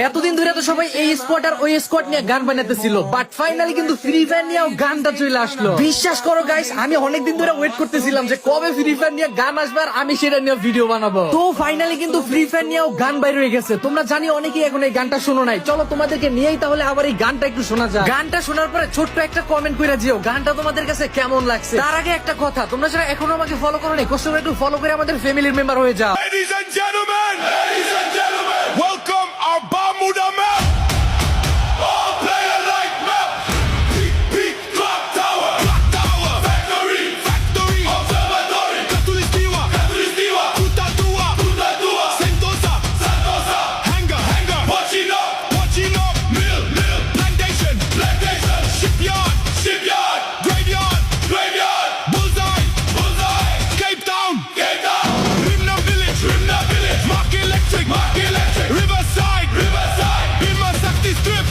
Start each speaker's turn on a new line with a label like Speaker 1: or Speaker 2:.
Speaker 1: এতদিন ধরে তো সবাই এই স্কোয়াড আর ওই স্কোয়াড নিয়ে গান বানাতেছিল, বাট ফাইনালি কিন্তু ফ্রি ফায়ার নিয়েও গানটা চলে আসলো। বিশ্বাস করো গাইস, আমি অনেকদিন ধরে ওয়েট করতেছিলাম যে কবে ফ্রি ফায়ার নিয়ে গান আসবে আর আমি সেটা নিয়ে ভিডিও বানাবো। তো ফাইনালি কিন্তু ফ্রি ফায়ার নিয়েও গান বাইরে হয়ে গেছে। তোমরা জানি অনেকেই এখন এই গানটা শোনো নাই, চলো তোমাদেরকে নিয়েই তাহলে আবার এই গানটা একটু শোনা যায়। গানটা শোনার পরে ছোট্ট একটা কমেন্ট করে দিও গানটা তোমাদের কাছে কেমন লাগছে। তার আগে একটা কথা, তোমরা যারা এখনো আমাকে ফলো করো নাই, কষ্ট করে একটু ফলো করে আমাদের ফ্যামিলির মেম্বার হয়ে যাও।
Speaker 2: Ladies and gentlemen, welcome our Bermuda map. All player like map. Peak, peak, clock tower. Clock tower. Factory, factory. Observatory. Katulistiwa, Katulistiwa. Kutatua, Kutatua. Sentosa, Sentosa. Hangar, hangar. Pochino, Pochino. Mill, mill. Plantation, plantation. Shipyard, shipyard. Graveyard, graveyard. Bullseye, bullseye. Cape Town, Cape Town. Rimna village, Rimna village. Mark electric, Riverside, Riverside. Bima Sakti strip.